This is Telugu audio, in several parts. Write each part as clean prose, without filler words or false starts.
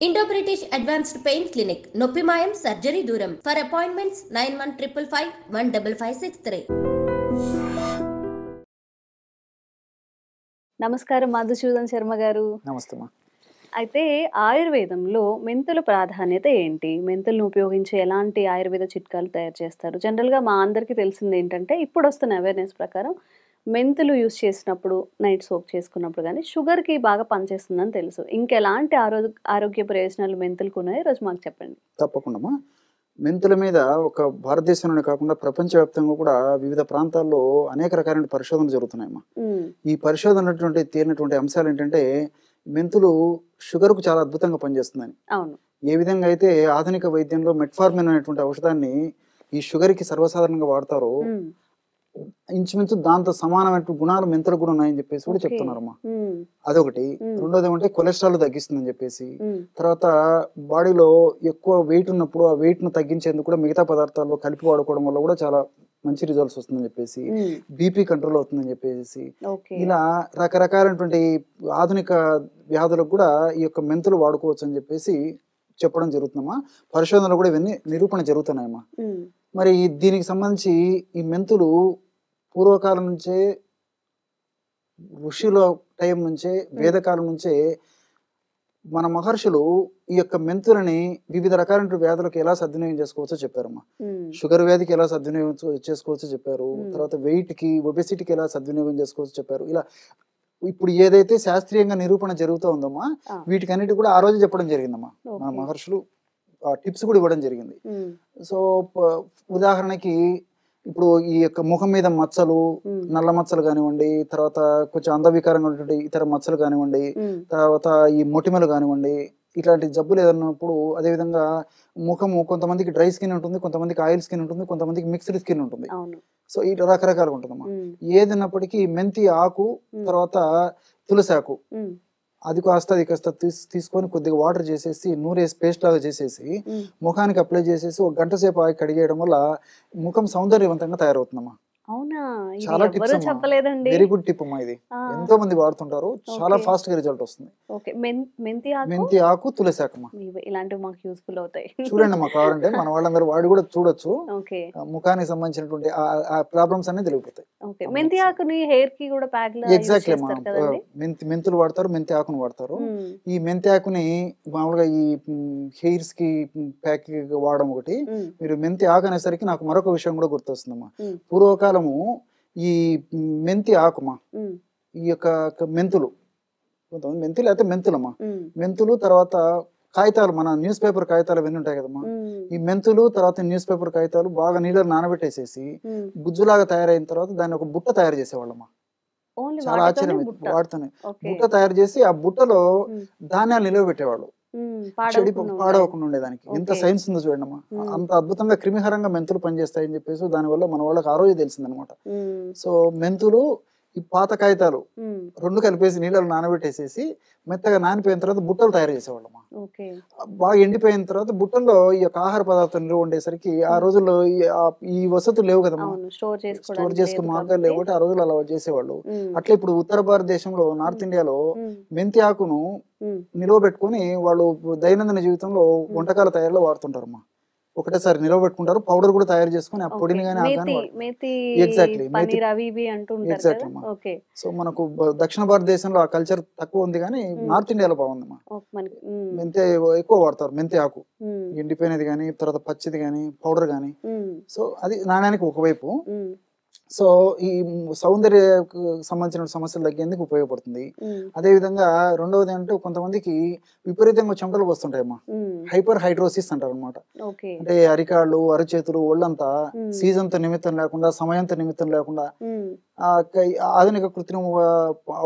Indo British advanced pain clinic నొప్పి మాయం సర్జరీ దూరం ఫర్ అపాయింట్మెంట్స్ 9155515563. నమస్కారం మధుసూదన్ శర్మ గారు. నమస్తే. అయితే ఆయుర్వేదంలో మెంతుల ప్రాధాన్యత ఏంటి? మెంతులను ఉపయోగించి ఎలాంటి ఆయుర్వేద చిట్కాలు తయారు చేస్తారు? జనరల్‌గా మా అందరికీ తెలిసింది ఏంటంటే ఇప్పుడొస్తున్న అవేర్‌నెస్ ప్రకారం మెంతులు యూజ్ చేసినప్పుడు నైట్ సోక్ చేసుకున్నప్పుడు గానీ షుగర్‌కి బాగా పనిచేస్తుందని తెలుసు. ఇంకెలాంటి ఆరోగ్య ప్రయోజనాలు మెంతులకున్నాయో ఈరోజు మాకు చెప్పండి. తప్పకుండా. మెంతుల మీద ఒక భారతదేశంలోనే కాకుండా ప్రపంచవ్యాప్తంగా కూడా వివిధ ప్రాంతాల్లో అనేక రకాలైన పరిశోధనలు జరుగుతున్నాయమ్మా. ఈ పరిశోధనలో తేలినటువంటి అంశాలు ఏంటంటే మెంతులు షుగర్‌కు చాలా అద్భుతంగా పనిచేస్తుందని. అవును. ఏ విధంగా అయితే ఆధునిక వైద్యంలో మెట్ఫార్మిన్ అనేటువంటి ఔషధాన్ని ఈ షుగర్‌కి సర్వసాధారణంగా వాడతారో ఇంచుమించు దాంతో సమానమైన గుణాలు మెంతులకు కూడా ఉన్నాయని చెప్పేసి కూడా చెప్తున్నారమ్మా. అదొకటి. రెండోది ఏమంటే కొలెస్ట్రాల్ తగ్గిస్తుందని చెప్పేసి, తర్వాత బాడీలో ఎక్కువ వెయిట్ ఉన్నప్పుడు ఆ వెయిట్ ను తగ్గించేందుకు కూడా మిగతా పదార్థాల్లో కలిపి వాడుకోవడం వల్ల కూడా చాలా మంచి రిజల్ట్స్ వస్తుందని చెప్పేసి, బీపీ కంట్రోల్ అవుతుందని చెప్పేసి, ఇలా రకరకాలైనటువంటి ఆధునిక వ్యాధులకు కూడా ఈ యొక్క మెంతులు వాడుకోవచ్చు అని చెప్పేసి చెప్పడం జరుగుతుందమ్మా. పరిశోధనలు కూడా ఇవన్నీ నిరూపణ జరుగుతున్నాయమ్మా. మరి దీనికి సంబంధించి ఈ మెంతులు పూర్వకాలం నుంచే, ఋషుల టైం నుంచే, వేదకాలం నుంచే మన మహర్షులు ఈ యొక్క మెంతులని వివిధ రకాలైన వ్యాధులకు ఎలా సద్వినియోగం చేసుకోవచ్చో చెప్పారమ్మా. షుగర్ వ్యాధికి ఎలా సద్వినియోగం చేసుకోవచ్చో చెప్పారు. తర్వాత వెయిట్ కి, ఒబెసిటీకి ఎలా సద్వినియోగం చేసుకోవచ్చో చెప్పారు. ఇలా ఇప్పుడు ఏదైతే శాస్త్రీయంగా నిరూపణ జరుగుతూ ఉందమ్మా, వీటికన్నిటి కూడా ఆ రోజు చెప్పడం జరిగిందమ్మా. మన మహర్షులు టిప్స్ కూడా ఇవ్వడం జరిగింది. సో ఉదాహరణకి ఇప్పుడు ఈ యొక్క ముఖం మీద మచ్చలు, నల్ల మచ్చలు కానివ్వండి, తర్వాత కొంచెం అందవికారంగా ఉన్నటువంటి ఇతర మచ్చలు కానివ్వండి, తర్వాత ఈ మొటిమలు కానివ్వండి, ఇట్లాంటి జబ్బులు ఏదన్నప్పుడు, అదేవిధంగా ముఖము కొంతమందికి డ్రై స్కిన్ ఉంటుంది, కొంతమందికి ఆయిల్ స్కిన్ ఉంటుంది, కొంతమందికి మిక్స్డ్ స్కిన్ ఉంటుంది. సో ఈ రకరకాలుగా ఉంటుందమ్మా. ఏదన్నప్పటికీ మెంతి ఆకు, తర్వాత తులసి ఆకు, అది కాస్త తీసుకొని కొద్దిగా వాటర్ చేసేసి నూరేసి పేస్ట్ లాగా చేసేసి ముఖానికి అప్లై చేసేసి ఒక గంట సేపు ఆగి కడిగేయడం వల్ల ముఖం సౌందర్యవంతంగా తయారవుతుందమ్మా. అవునా? చాలా టిప్స్ చెప్పలేదండి. వెరీ గుడ్ టిప్ అమ్మా. ఇది ఎంతో మంది వాడుతుంటారు, చాలా ఫాస్ట్ గా రిజల్ట్ వస్తుంది. మెంతి ఆకు, తులసి ఆకు ఇలాంటివి మాకు యూస్ఫుల్ అవుతాయి. చూడండి అమ్మా, కావాలంటే మన వాళ్ళందరూ వాడి కూడా చూడొచ్చు. ముఖానికి సంబంధించినటువంటి ఆ ప్రాబ్లమ్స్ అన్ని తెలిగిపోతాయి. మెంతి ఆకుని హెయిర్ కి కూడా ప్యాక్ ఎగ్జాక్ట్లీ అమ్మా. మెంతులు వాడతారు, మెంతి ఆకును వాడతారు. ఈ మెంతి ఆకుని మామూలుగా ఈ హెయిర్స్ కి ప్యాక్ వాడడం ఒకటి. మీరు మెంతి ఆకు అనేసరికి నాకు మరొక విషయం కూడా గుర్తొస్తుందమ్మా. పూర్వకాలము ఈ మెంతి ఆకుమా, ఈ యొక్క మెంతులు, కొంతమంది మెంతులు అయితే మెంతులమ్మా, మెంతులు తర్వాత కాగితాలు, మన న్యూస్ పేపర్ కాగితాలు అవన్నీ ఉంటాయి కదమ్మా, ఈ మెంతులు తర్వాత న్యూస్ పేపర్ కాగితాలు బాగా నీళ్ళని నానబెట్టేసేసి గుజ్జులాగా తయారైన తర్వాత దాన్ని ఒక బుట్ట తయారు చేసేవాళ్ళమ్మా. చాలా ఆశ్చర్యం. వాడుతూనే బుట్ట తయారు చేసి ఆ బుట్టలో ధాన్యాలు నిలవ పెట్టేవాళ్ళు, పాడవకుండా ఉండేదానికి. ఎంత సైన్స్ ఉందో చూడండి అమ్మా. అంత అద్భుతంగా క్రిమిహరంగా మెంతులు పనిచేస్తాయని చెప్పేసి దానివల్ల మన వాళ్ళకి ఆ రోజు తెలిసిందనమాట. సో మెంతులు, ఈ పాత కాగితాలు రెండు కలిపేసి నీళ్ళలో నానబెట్టేసేసి మెత్తగా నానిపోయిన తర్వాత బుట్టలు తయారు చేసేవాళ్ళమ్మా. బాగా ఎండిపోయిన తర్వాత బుట్టల్లో ఈ యొక్క ఆహార పదార్థాలు నిల్వ ఉండేసరికి, ఆ రోజుల్లో ఈ వసతులు లేవు కదమ్మా, స్టోర్ చేసుకునే మార్గాలు లేవు, ఆ రోజులు అలా చేసేవాళ్ళు. అట్లా ఇప్పుడు ఉత్తర భారతదేశంలో, నార్త్ ఇండియాలో మెంతి ఆకును నిల్వ పెట్టుకుని వాళ్ళు దైనందిన జీవితంలో వంటకాల తయారీలో వాడుతుంటారమ్మా. ఒకటేసారి నిల్వ పెట్టుకుంటారు, పౌడర్ కూడా తయారు చేసుకుని ఆ పొడిని సో మనకు దక్షిణ భారతదేశంలో ఆ కల్చర్ తక్కువ ఉంది, కానీ నార్త్ ఇండియాలో బాగుందమ్మా. మెంతి ఎక్కువ వాడతారు, మెంతి ఆకు ఎండిపోయినది కానీ, తర్వాత పచ్చిది కానీ, పౌడర్ కానీ. సో అది నాణ్యానికి ఒకవైపు. సో ఈ సౌందర్య సంబంధించిన సమస్యలు తగ్గేందుకు ఉపయోగపడుతుంది. అదే విధంగా రెండవది అంటే కొంతమందికి విపరీతంగా చెమటలు వస్తుంటాయమ్మా, హైపర్ హైడ్రోసిస్ అంటారు అనమాట. అంటే అరికాళ్ళు, అరచేతులు, ఒళ్ళంతా సీజన్ తో నిమిత్తం లేకుండా, సమయంతో నిమిత్తం లేకుండా ఆధునిక కృత్రిమ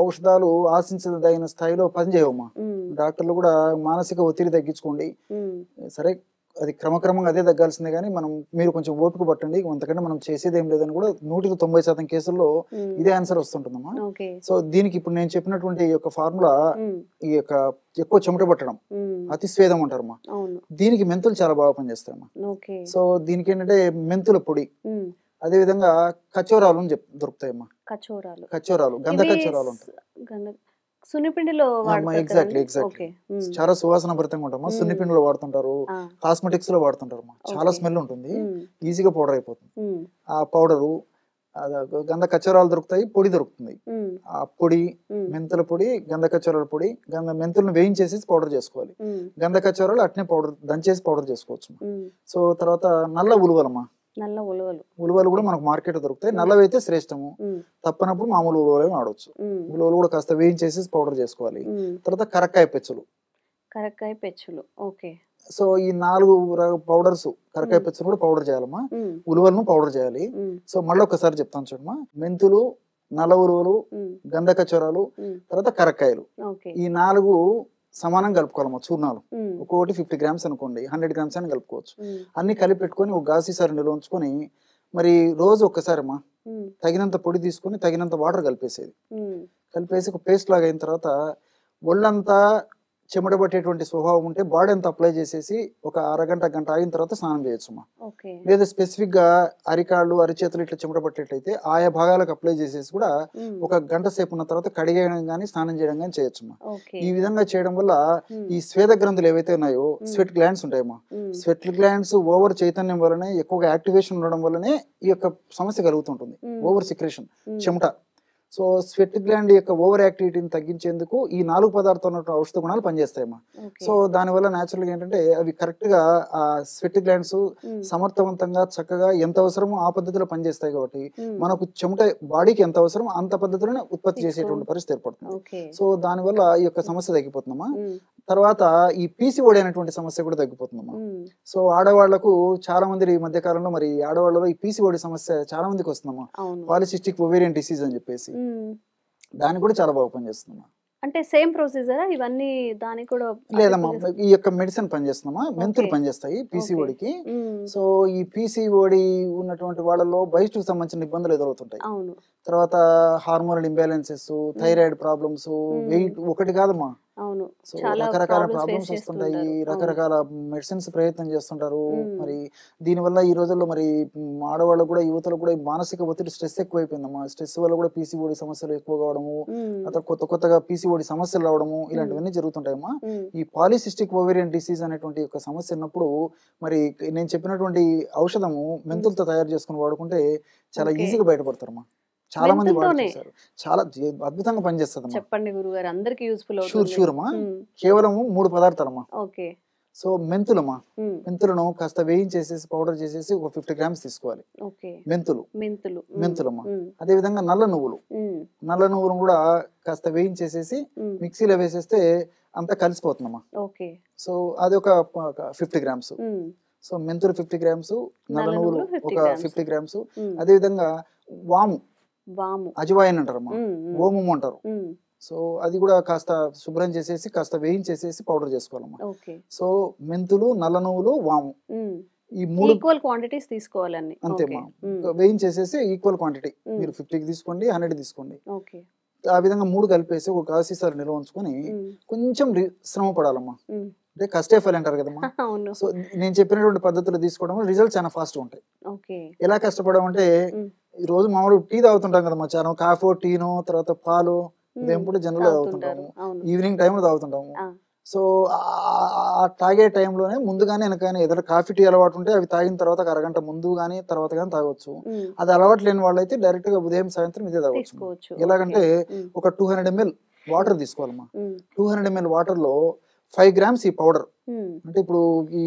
ఔషధాలు ఆశించదగిన స్థాయిలో పనిచేయవమ్మా. డాక్టర్లు కూడా మానసిక ఒత్తిడి తగ్గించుకోండి, సరే అది క్రమక్రమంగా అదే తగ్గాల్సిందే, కానీ మీరు కొంచెం ఓపిక పట్టండి, అంతకంటే మనం చేసేది ఏం లేదని కూడా 190% కేసుల్లో ఇదే ఆన్సర్ వస్తుంటుందమ్మా. సో దీనికి ఇప్పుడు నేను చెప్పినటువంటి ఈ యొక్క ఫార్ములా, ఈ యొక్క ఎక్కువ చెమట పట్టడం, అతిస్వేదం అంటారమ్మా, దీనికి మెంతులు చాలా బాగా పనిచేస్తాయమ్మా. సో దీనికి ఏంటంటే మెంతుల పొడి, అదే విధంగా కచోరాలు అని దొరుకుతాయమ్మా. కచోరాలు, గంధ కచోరాలు ఉంటాయి. సున్నిపిండిలో వాడతారు ఎగ్జాక్ట్లీ కదండి? Exactly okay. హ్మ్. చాలా సువాసన భరితంగా ఉంటామా. మ్మ్. సున్నిపిండిలో వాడుతుంటారు, ఆ, కాస్మెటిక్స్ లో వాడుతుంటారు చాలా ఓకే. స్మెల్ ఉంటుంది, హ్మ్. ఈజీగా పౌడర్ అయిపోతుంది. హ్మ్. ఆ పౌడరు గంధ కచ్చరాలు దొరుకుతాయి, పొడి దొరుకుతుంది. హ్మ్. ఆ పొడి, హ్మ్. మెంతుల పొడి, గంధ కచ్చరాల పొడి, మెంతులను వేయించేసి పౌడర్ చేసుకోవాలి. హ్మ్. గంధ కచ్చరాలు అట్నే పౌడర్ దంచేసి పౌడర్ చేసుకోవచ్చు. హ్మ్. సో తర్వాత నల్ల ఉలువలమ్మా, నల్ల ఉలవలు. ఉలువలు కూడా ఓకే. మనకు మార్కెట్ దొరుకుతాయి. మ్మ్. నల్లవైతే శ్రేష్టము, హ్మ్. తప్పనప్పుడు మామూలు ఉలువలే వాడవచ్చు. హ్మ్. ఉలువలు కూడా కాస్త వేయించేసి పౌడర్ చేసుకోవాలి. హ్మ్. తర్వాత కరక్కాయ పెచ్చులు. కరక్కాయ పెచ్చులు. ఓకే. సో ఈ 4 పౌడర్స్, కరక్కాయ హ్మ్. పెచ్చులు కూడా పౌడర్ చేయాలమ్మా, హ్మ్. ఉలువలను పౌడర్ చేయాలి. హ్మ్. సో మళ్ళీ ఒకసారి చెప్తాను చూడమ్మా, మెంతులు, నల్ల ఉలువలు, హ్మ్. గంధ కచ్చరాలు, హ్మ్. తర్వాత కరక్కాయలు, ఓకే. ఈ 4 సమానంగా కలుపుకోవాలమ్మా చూర్ణాలు. హ్మ్. ఒక్కొక్కటి 50 గ్రామ్స్ అనుకోండి, 100 గ్రామ్స్ అని కలుపుకోవచ్చు. హ్మ్. అన్ని కలిపి పెట్టుకొని ఒక గాజు సీసాలో నిల్వ ఉంచుకొని మరి రోజు ఒక్కసారమ్మా హ్మ్. తగినంత పొడి తీసుకొని తగినంత వాటర్ కలిపేసేది. హ్మ్. కలిపేసి ఒక పేస్ట్ లాగా అయిన తర్వాత ఒళ్ళంతా చెమట పట్టేటువంటి స్వభావం ఉంటే బాడీ అంతా అప్లై చేసేసి ఒక అరగంట గంట ఆగిన తర్వాత స్నానం చేయొచ్చమ్మా. ఓకే. లేదా స్పెసిఫిక్ గా అరికాళ్ళు అరిచేతులు ఇట్లా చెమట పట్టేట్లయితే ఆయా భాగాలకు అప్లై చేసేసి కూడా హ్మ్. ఒక గంట సేపు ఉన్న తర్వాత కడిగేయడం కానీ స్నానం చేయడం కానీ చేయొచ్చమ్మా. ఓకే. ఈ విధంగా చేయడం వల్ల హ్మ్. ఈ స్వేద గ్రంథులు ఏవైతే ఉన్నాయో, మ్మ్. స్వెట్ గ్లాండ్స్ ఉంటాయమ్మా, హ్మ్. స్వెట్ గ్లాండ్స్ ఓవర్ చైతన్యం వల్లనే, ఎక్కువగా యాక్టివేషన్ ఉండడం వల్లనే ఈ యొక్క సమస్య కలుగుతుంటుంది, హ్మ్. ఓవర్ సిక్రేషన్, హ్మ్. చెమట. సో స్వెట్ గ్లాండ్ యొక్క ఓవర్ యాక్టివిటీని తగ్గించేందుకు ఈ 4 పదార్థాలు ఉన్న ఔషధ గుణాలు పనిచేస్తాయమ్మా. ఓకే. సో దానివల్ల న్యాచురల్గా ఏంటంటే అవి కరెక్ట్గా ఆ స్వెట్ గ్లాండ్స్ హ్మ్. సమర్థవంతంగా చక్కగా ఎంత అవసరమో ఆ పద్ధతిలో పనిచేస్తాయి కాబట్టి హ్మ్. మనకు చెమట బాడీకి ఎంత అవసరమో అంత పద్ధతిలోనే ఉత్పత్తి తీసుకో. చేసేటువంటి పరిస్థితి ఏర్పడుతుంది. ఓకే. సో దానివల్ల ఈ యొక్క సమస్య తగ్గిపోతుందమ్మా. హ్మ్. తర్వాత ఈ పీసీఓడి అనేటువంటి సమస్య కూడా తగ్గిపోతుందమ్మా. హ్మ్. సో ఆడవాళ్లకు చాలా మంది ఈ మధ్య కాలంలో మరి ఆడవాళ్ళలో ఈ పీసీఓడి సమస్య చాలా మందికి వస్తుందమ్మా, అవును. పాలిసిస్టిక్ ఒవేరియన్ డిసీజ్ అని చెప్పేసి. హ్మ్. దానికి కూడా చాలా బాగా పనిచేస్తుందమ్మా. అంటే సేమ్ ప్రొసీజరా ఇవన్నీ దానికి కూడా లేదమ్మా, applicable చేస్తా- ఈ యొక్క మెడిసిన్ పనిచేస్తుందమ్మా, మెంతులు ఓకే. పనిచేస్తాయి ఓకే. పీసీఓడికి. హ్మ్. సో ఈ పీసీఓడి ఉన్నటువంటి వాళ్ళలో బయటకు సంబంధించిన ఇబ్బందులు ఎదురవుతుంటాయి. అవును. తర్వాత హార్మోనల్ ఇంబ్యాలెన్సెస్, హ్మ్. థైరాయిడ్ ప్రాబ్లమ్స్, హ్మ్. వెయిట్ ఒకటి కాదమ్మా. అవును. సో చాలా రకరకాల ప్రాబ్లమ్స్ ఫేస్ ప్రాబ్లమ్స్ వస్తుంటాయి, చేస్తుంటారు. అవును. రకరకాల మెడిసిన్స్ ప్రయత్నం చేస్తుంటారు. హ్మ్. మరి దీనివల్ల ఈ రోజుల్లో మరి ఆడవాళ్ళకు కూడా, యువతలకు కూడా ఈ మానసిక ఒత్తిడి, స్ట్రెస్ ఎక్కువైపోయిందమ్మా. స్ట్రెస్ వల్ల కూడా పీసీఓడి సమస్యలు ఎక్కువ కావడము, హ్మ్. అతను కొత్తగా పీసీఓడి సమస్యలు రావడము, హ్మ్. ఇలాంటివన్నీ జరుగుతుంటాయమ్మా. హ్మ్. ఈ పాలిసిస్టిక్ ఓవేరియన్ డిసీజ్ అనేటువంటి ఒక సమస్య ఉన్నప్పుడు మరి నేను చెప్పినటువంటి ఔషధము మెంతులతో తయారు చేసుకుని వాడుకుంటే చాలా ఓకే. ఈజీగా బయటపడతారమ్మా. చాలా మంది వాడి మెంతులతోనే చూశారు, చాలా అద్భుతంగా పనిచేస్తుందమ్మా. చెప్పండి గురుగారు, అందరికి యూస్ఫుల్ షూర్ అవుతుంది. షూర్ అమ్మా. హ్మ్. కేవలము 3 పదార్థాలమ్మా. ఓకే. సో మెంతులమ్మా, హ్మ్. మెంతులను కాస్త వేయించేసేసి పౌడర్ చేసేసి ఒక 50 గ్రామ్స్ తీసుకోవాలి. ఓకే. మెంతులు, మెంతులు. హ్మ్. మెంతులమ్మా. హ్మ్. అదేవిధంగా నల్ల నువ్వులు, హ్మ్. నల్ల నువ్వులను కూడా కాస్త వేయించేసేసి హ్మ్. మిక్సీలో వేసేస్తే అంతా కలిసిపోతుందమ్మా. ఓకే. సో అది ఒక 50 గ్రామ్స్. హ్మ్. సో మెంతులు 50 గ్రామ్స్, నల్ల నల్ల నువ్వులు నువ్వులు 50 ఒక గ్రామ్స్. 50 గ్రామ్స్. హ్మ్. అదేవిధంగా వాము, వాము. అజవాయిన్ అంటారమ్మా, హ్మ్. హ్మ్. ఓమము అంటారు. హ్మ్. సో అది కూడా కాస్త శుభ్రం చేసేసి కాస్త వేయించేసేసి పౌడర్ చేసుకోవాలమ్మా. ఓకే. సో మెంతులు, నల్ల నువ్వులు, వాము, హ్మ్. ఈ 3 ఈక్వల్ క్వాంటిటీస్ తీసుకోవాలన్నీ. ఓకే. అంతేమ్మా. హ్మ్. వేయించేసేసి ఈక్వల్ క్వాంటిటీ, హ్మ్. మీరు 50కి తీసుకోండి, 100 తీసుకోండి. ఓకే. ఆ విధంగా 3 కలిపేసి ఒక గాజు సీసాలో నిల్వ ఉంచుకొని హ్మ్. కొంచెం శ్రమ పడాలమ్మా. హ్మ్. అంటే కష్టే ఫలి అంటారు కదమ్మా. అవును. సో నేను చెప్పినటువంటి పద్ధతులు తీసుకోవడం వల్ల రిజల్ట్ చాలా ఫాస్ట్ ఉంటాయి. ఓకే. ఎలా కష్టపడమంటే హ్మ్. ఈ రోజు మామూలు టీ తాగుతుంటాం కదమ్మా, చాలా కాఫీ టీనో తర్వాత పాలు ఉదయం హ్మ్. పూట జనరల్ తాగుతుంటారు. తాగుతుంటాము, అవును. ఈవినింగ్ టైంలో తాగుతుంటాము. ఆ! సో ఆ తాగే టైంలోనే ముందుగానే వెనకగానే ఏదైనా కాఫీ టీ అలవాటు ఉంటే అవి తాగిన తర్వాత ఒక అరగంట ముందు కానీ తర్వాత కానీ తాగొచ్చు. హ్మ్. అది అలవాటు లేని వాళ్ళైతే డైరెక్ట్ గా ఉదయం సాయంత్రం ఇదే తాగొచ్చు. తీసుకోవచ్చు. ఎలాగంటే ఓకే. హ్మ్. ఒక 200 ml వాటర్ తీసుకోవాలమ్మా. హ్మ్. 200 ml వాటర్ లో 5 గ్రామ్స్ ఈ పౌడర్, హ్మ్. అంటే ఇప్పుడు ఈ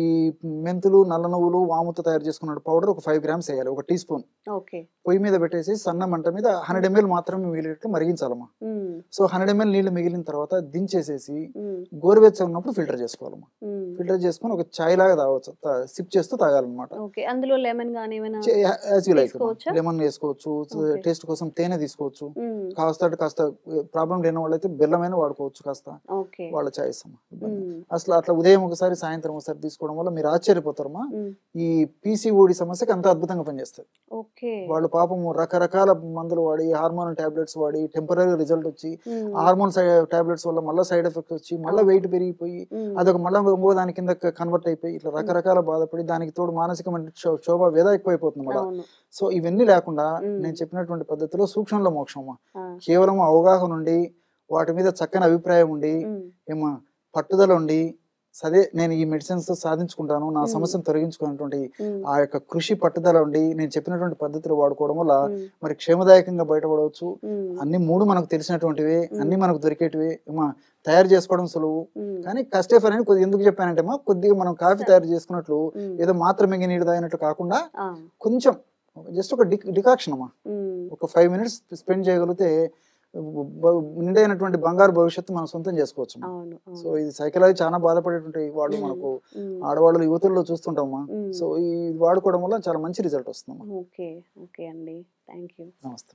మెంతులు, నల్ల నువ్వులు, వాముతో తయారు చేసుకున్న పౌడర్ ఒక 5 గ్రామ్స్ వేయాలి, ఒక టీ స్పూన్. ఓకే. పొయ్యి మీద పెట్టేసి సన్న మంట మీద 100 ml మాత్రమే మిగిలినట్టు మరిగించాలమ్మా. హ్మ్. సో 100 ml నీళ్లు మిగిలిన తర్వాత దించేసేసి హ్మ్. గోరువెచ్చగా ఉన్నప్పుడు ఫిల్టర్ చేసుకోవాలమ్మా. హ్మ్. ఫిల్టర్ చేసుకొని ఒక చాయ్ లాగా తాగొచ్చు, సిప్ చేస్తూ తాగాలన్నమాట. ఓకే. అందులో లెమన్ గాని ఏమైనా యాజ్ యూ లైక్, తీసుకోవచ్చా? లెమన్ వేసుకోవచ్చు, ఓకే. టేస్ట్ కోసం తేనె తీసుకోవచ్చు, హ్మ్. కాస్త ప్రాబ్లం లేని వాళ్ళైతే బెల్లమైనా వాడుకోవచ్చు కాస్త, ఓకే. వాళ్ళ చాయిస్ అమ్మా. ఇబ్బంది. హ్మ్. అసలు అట్లా ఉదయం ఒకసారి సాయంత్రం ఒకసారి తీసుకోవడం వల్ల మీరు ఆశ్చర్యపోతారమ్మా. హ్మ్. ఈ పీసీఓడి సమస్యకి అంత అద్భుతంగా పనిచేస్తుంది. ఓకే. వాళ్ళు పాపము రకరకాల మందులు వాడి, హార్మోనల్ టాబ్లెట్స్ వాడి టెంపరీ రిజల్ట్ వచ్చి, హ్మ్. హార్మోన్ టాబ్లెట్స్ వల్ల మళ్ళీ సైడ్ ఎఫెక్ట్స్ వచ్చి మళ్ళీ అవును. వెయిట్ పెరిగిపోయి హ్మ్. అదొక మళ్ళీ ఇంకో దాని కింద కన్వర్ట్ అయిపోయి ఇట్లా రకరకాల బాధపడి దానికి తోడు మానసికమైన క్షోభ వేద ఎక్కువైపోతుంది మళ్ళీ. అవును. సో ఇవన్నీ లేకుండా హ్మ్. నేను చెప్పినటువంటి పద్ధతిలో సూక్ష్మంలో మోక్షం అమ్మా. ఆ! కేవలం అవగాహన నుండి వాటి మీద చక్కని అభిప్రాయం ఉండి ఏమా పట్టుదల ఉండి సరే నేను ఈ మెడిసిన్స్ తో సాధించుకుంటాను, నా సమస్యను తొలగించుకున్నటువంటి ఆ యొక్క కృషి పట్టుదల ఉండి నేను చెప్పినటువంటి పద్ధతులు వాడుకోవడం వల్ల మరి క్షేమదాయకంగా బయటపడవచ్చు. అన్ని 3 మనకు తెలిసినటువంటివి, అన్ని మనకు దొరికేటివి ఏమా తయారు చేసుకోవడం సులువు. కానీ కస్టఫర్ అని కొద్దిగా ఎందుకు చెప్పానంటే కొద్దిగా మనం కాఫీ తయారు చేసుకున్నట్లు ఏదో మాత్రం మింగి నీళ్ళు తాగినట్లు కాకుండా కొంచెం జస్ట్ ఒక డికాక్షన్ అమ్మా, ఒక 5 minutes స్పెండ్ చేయగలిగితే నిండైనటువంటి బంగారు భవిష్యత్తు మనం సొంతం చేసుకోవచ్చు. సో ఇది సైకలాజీ చాలా బాధపడేటువంటి వాళ్ళు మనకు ఆడవాళ్ళు యువతుల్లో చూస్తుంటామా. సో ఇది వాడుకోవడం వల్ల చాలా మంచి రిజల్ట్ వస్తుంది. ఓకే ఓకే అండి, థ్యాంక్ యూ. నమస్తే.